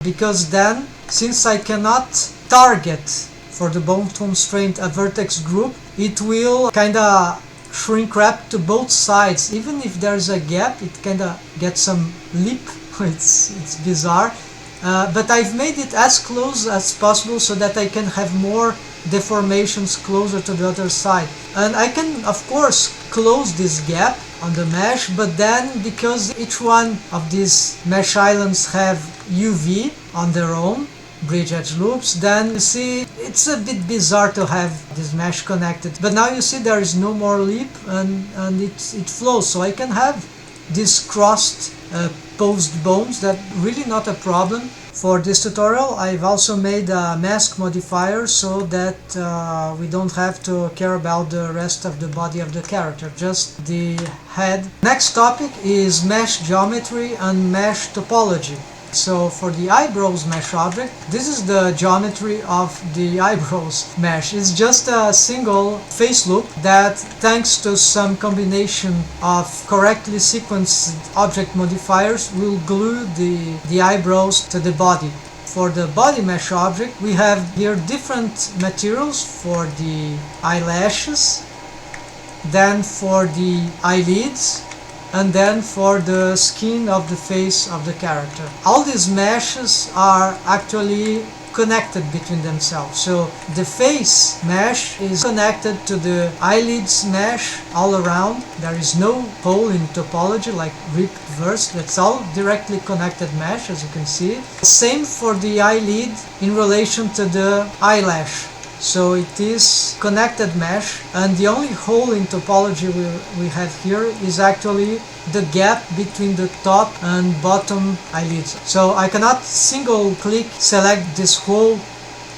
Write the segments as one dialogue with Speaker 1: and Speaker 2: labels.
Speaker 1: because then, since I cannot target for the bone constraint a vertex group, it will kinda shrink wrap to both sides. Even if there's a gap, it kinda gets some lip. It's bizarre. But I've made it as close as possible so that I can have more deformations closer to the other side. And I can, of course, close this gap on the mesh, but then because each one of these mesh islands have UV on their own, bridge edge loops, then you see it's a bit bizarre to have this mesh connected. But now you see there is no more lip and it flows, so I can have these crossed posed bones. That really not a problem. For this tutorial I've also made a mask modifier so that we don't have to care about the rest of the body of the character, just the head. Next topic is mesh geometry and mesh topology. So for the eyebrows mesh object, this is the geometry of the eyebrows mesh. It's just a single face loop that, thanks to some combination of correctly sequenced object modifiers, will glue the eyebrows to the body. For the body mesh object, we have here different materials for the eyelashes, then for the eyelids, and then for the skin of the face of the character. All these meshes are actually connected between themselves. So the face mesh is connected to the eyelids mesh all around. There is no hole in topology like rip verse. That's all directly connected mesh, as you can see. Same for the eyelid in relation to the eyelash. So it is connected mesh, and the only hole in topology we have here is actually the gap between the top and bottom eyelids. So I cannot single click select this whole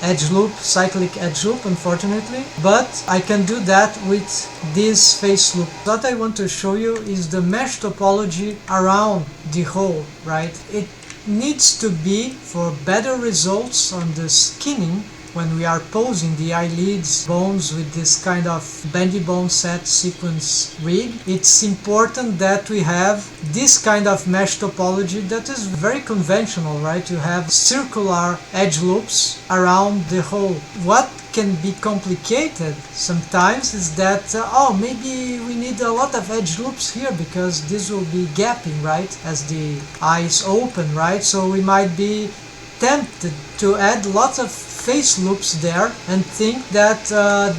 Speaker 1: edge loop, cyclic edge loop, unfortunately, but I can do that with this face loop. What I want to show you is the mesh topology around the hole, right? It needs to be, for better results on the skinning, when we are posing the eyelids bones with this kind of bendy bone set sequence rig, it's important that we have this kind of mesh topology that is very conventional, right? You have circular edge loops around the hole. What can be complicated sometimes is that maybe we need a lot of edge loops here because this will be gapping, right, as the eyes open, right? So we might be tempted to add lots of face loops there and think that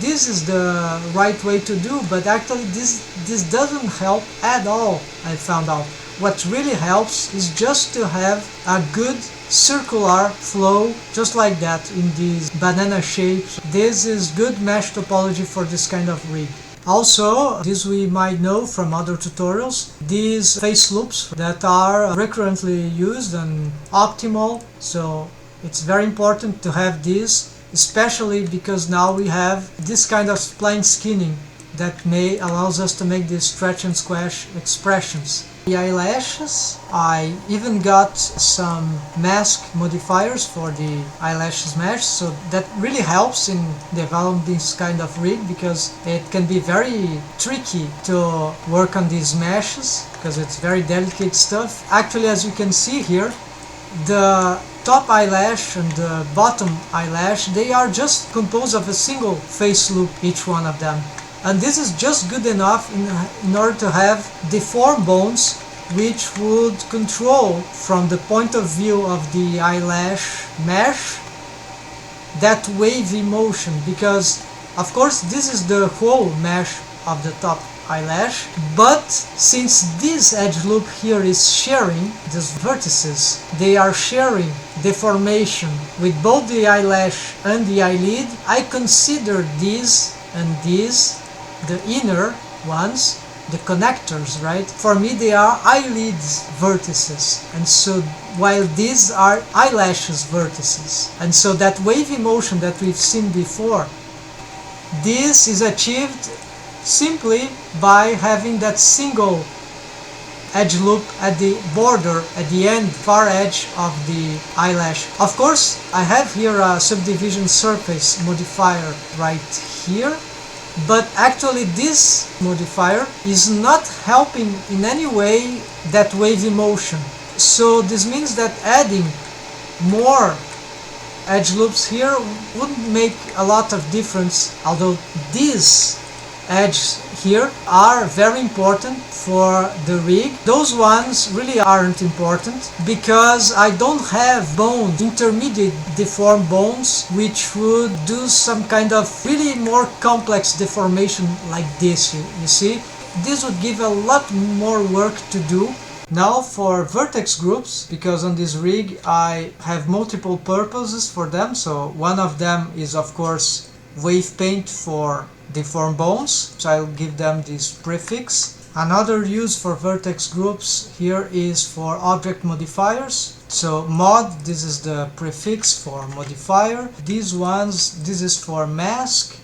Speaker 1: this is the right way to do, but actually this doesn't help at all. I found out what really helps is just to have a good circular flow, just like that, in these banana shapes. This is good mesh topology for this kind of rig. Also, this we might know from other tutorials, these face loops that are recurrently used and optimal, so it's very important to have this, especially because now we have this kind of spline skinning that allows us to make these stretch and squash expressions. The eyelashes, I even got some mask modifiers for the eyelashes mesh, so that really helps in developing this kind of rig because it can be very tricky to work on these meshes because it's very delicate stuff. Actually, as you can see here, the top eyelash and the bottom eyelash, they are just composed of a single face loop, each one of them. And this is just good enough in order to have deformed bones which would control, from the point of view of the eyelash mesh, that wavy motion, because of course this is the whole mesh of the top eyelash, but since this edge loop here is sharing these vertices, they are sharing deformation with both the eyelash and the eyelid, I consider these and these, the inner ones, the connectors, right? For me they are eyelids vertices, and so while these are eyelashes vertices. And so that wavy motion that we've seen before, this is achieved simply by having that single edge loop at the border, at the end, far edge of the eyelash. Of course, I have here a subdivision surface modifier right here, but actually this modifier is not helping in any way that wavy motion. So this means that adding more edge loops here wouldn't make a lot of difference, although these edges here are very important for the rig. Those ones really aren't important because I don't have bones, intermediate deformed bones, which would do some kind of really more complex deformation like this, you see. This would give a lot more work to do. Now for vertex groups, because on this rig I have multiple purposes for them, so one of them is of course wave paint for deformed bones, so I'll give them this prefix. Another use for vertex groups here is for object modifiers. So mod, this is the prefix for modifier. These ones, this is for mask.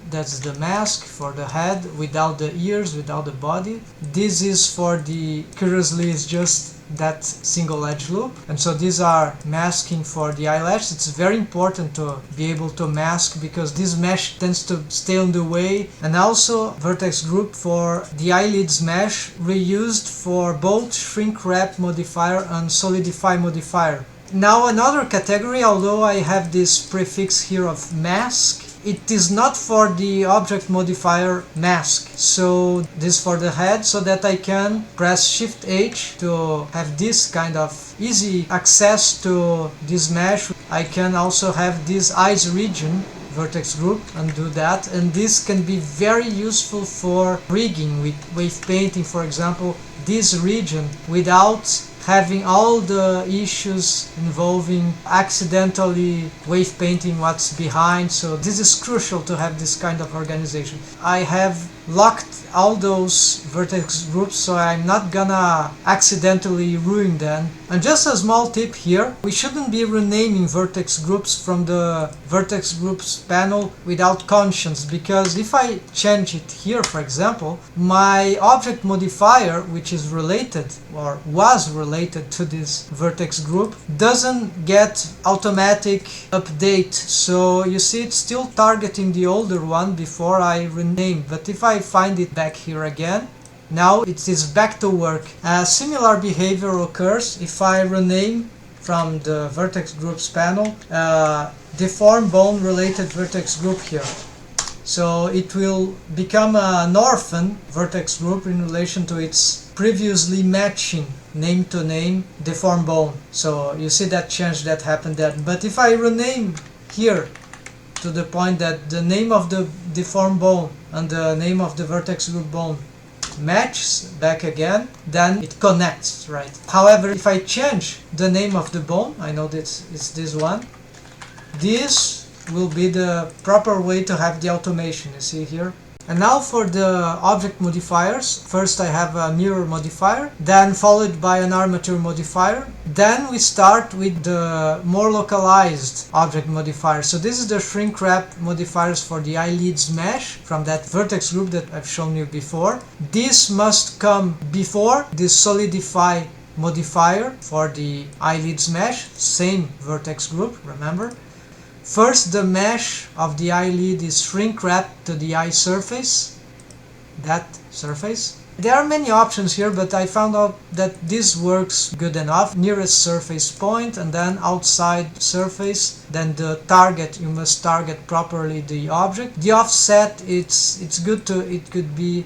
Speaker 1: That's the mask for the head without the ears, without the body. This is for the, curiously, is just that single edge loop. And so these are masking for the eyelash. It's very important to be able to mask because this mesh tends to stay on the way. And also vertex group for the eyelids mesh, reused for both shrink wrap modifier and solidify modifier. Now another category, although I have this prefix here of mask, it is not for the object modifier mask. So this for the head, so that I can press Shift H to have this kind of easy access to this mesh. I can also have this eyes region vertex group and do that, and this can be very useful for rigging with wave painting, for example, this region, without having all the issues involving accidentally wave painting what's behind. So this is crucial to have this kind of organization. I have locked all those vertex groups, so I'm not gonna accidentally ruin them. And just a small tip here, we shouldn't be renaming vertex groups from the vertex groups panel without conscience, because if I change it here, for example, my object modifier, which is related or was related to this vertex group, doesn't get automatic update. So you see it's still targeting the older one before I rename, but if I find it back here again, now it is back to work. A similar behavior occurs if I rename from the vertex groups panel deform bone related vertex group here. So it will become an orphan vertex group in relation to its previously matching name to name deform bone. So you see that change that happened there. But if I rename here to the point that the name of the deformed bone and the name of the vertex group bone matches back again, then it connects, right? However, if I change the name of the bone, I know that it's this one, this will be the proper way to have the automation, you see here. And now for the object modifiers. First I have a mirror modifier, then followed by an armature modifier. Then we start with the more localized object modifier. So this is the shrink wrap modifiers for the eyelids mesh from that vertex group that I've shown you before. This must come before this solidify modifier for the eyelids mesh, same vertex group, remember. First, the mesh of the eyelid is shrink wrapped to the eye surface, that surface. There are many options here, but I found out that this works good enough. Nearest surface point and then outside surface, then the target, you must target properly the object. The offset, it's good to, it could be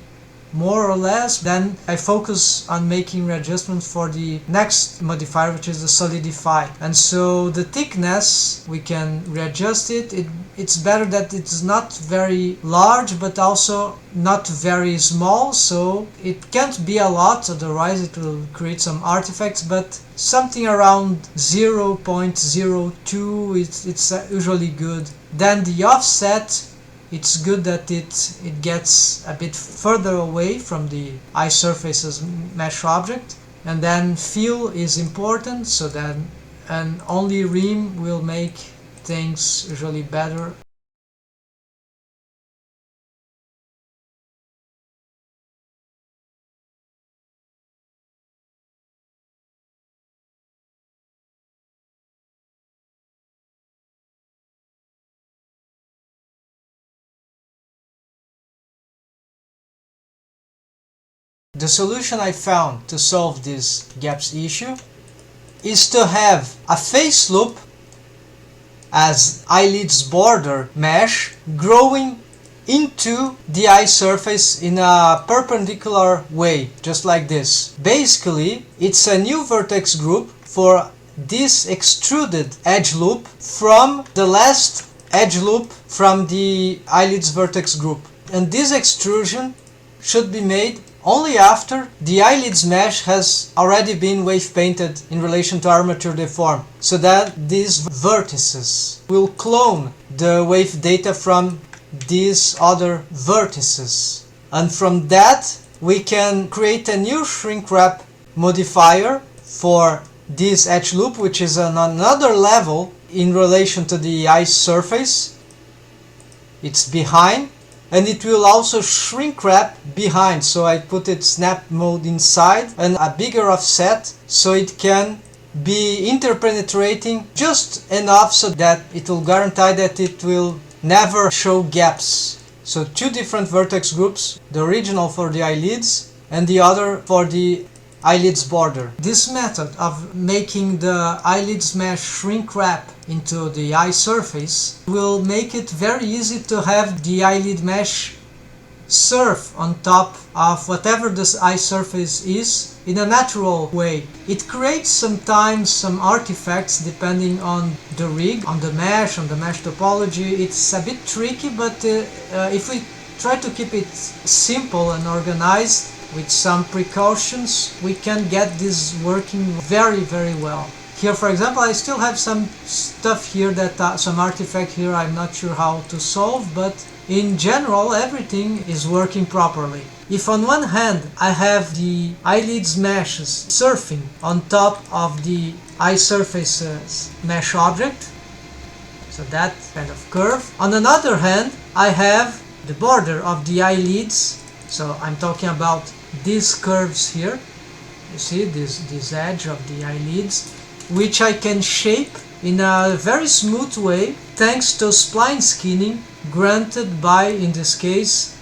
Speaker 1: more or less. Then I focus on making readjustments for the next modifier, which is the solidify. And so the thickness, we can readjust it. It's better that it's not very large, but also not very small, so it can't be a lot, otherwise it will create some artifacts, but something around 0.02 it's usually good. Then the offset, it's good that it gets a bit further away from the eye surface's mesh object. And then feel is important, so then an only rim will make things usually better. The solution I found to solve this gaps issue is to have a face loop as eyelids border mesh growing into the eye surface in a perpendicular way, just like this. Basically, it's a new vertex group for this extruded edge loop from the last edge loop from the eyelids vertex group. And this extrusion should be made only after the eyelids mesh has already been wave painted in relation to armature deform, so that these vertices will clone the wave data from these other vertices. And from that we can create a new shrink wrap modifier for this edge loop, which is on another level in relation to the eye surface. It's behind, and it will also shrink wrap behind, so I put it snap mode inside and a bigger offset so it can be interpenetrating just enough so that it will guarantee that it will never show gaps. So two different vertex groups, the original for the eyelids and the other for the eyelids border. This method of making the eyelids mesh shrink wrap into the eye surface will make it very easy to have the eyelid mesh surf on top of whatever this eye surface is in a natural way. It creates sometimes some artifacts depending on the rig, on the mesh topology. It's a bit tricky, but if we try to keep it simple and organized with some precautions, we can get this working very well. Here, for example, I still have some stuff here that some artifact here I'm not sure how to solve, but in general everything is working properly. If on one hand I have the eyelids meshes surfing on top of the eye surfaces mesh object, so that kind of curve. On another hand, I have the border of the eyelids, so I'm talking about these curves here. You see this edge of the eyelids, which I can shape in a very smooth way thanks to spline skinning granted by, in this case,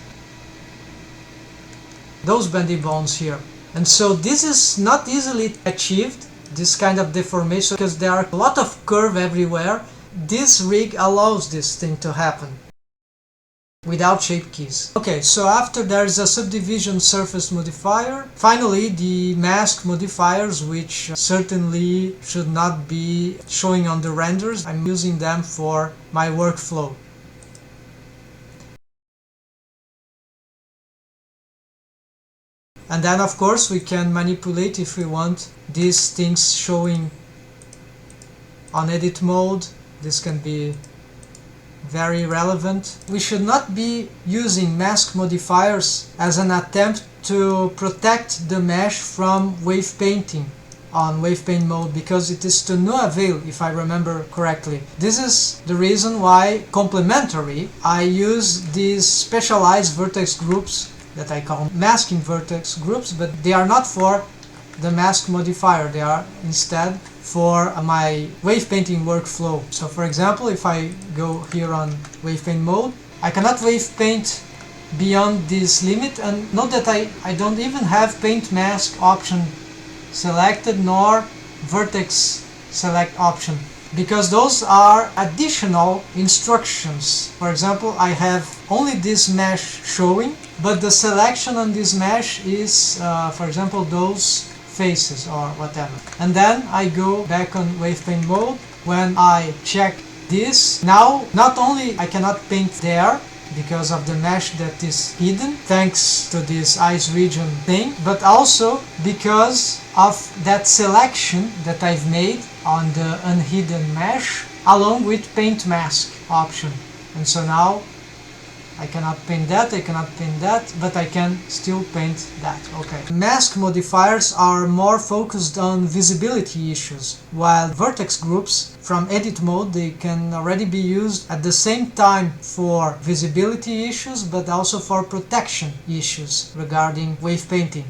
Speaker 1: those bendy bones here. And so this is not easily achieved, this kind of deformation, because there are a lot of curve everywhere. This rig allows this thing to happen without shape keys. Okay, so after there is a subdivision surface modifier, finally the mask modifiers, which certainly should not be showing on the renders. I'm using them for my workflow. And then of course we can manipulate, if we want, these things showing on edit mode. This can be very relevant. We should not be using mask modifiers as an attempt to protect the mesh from wave painting on wave paint mode, because it is to no avail, if I remember correctly. This is the reason why, complementary, I use these specialized vertex groups that I call masking vertex groups, but they are not for the mask modifier, they are instead for my wave painting workflow. So for example, if I go here on wave paint mode, I cannot wave paint beyond this limit, and note that I don't even have paint mask option selected nor vertex select option, because those are additional instructions. For example, I have only this mesh showing, but the selection on this mesh is for example those faces or whatever. And then I go back on wave paint mode. When I check this, now not only I cannot paint there because of the mesh that is hidden thanks to this eyes region thing, but also because of that selection that I've made on the unhidden mesh along with paint mask option. And so now I cannot paint that, I cannot paint that, but I can still paint that. Okay. Mask modifiers are more focused on visibility issues, while vertex groups from edit mode, they can already be used at the same time for visibility issues, but also for protection issues regarding wave painting.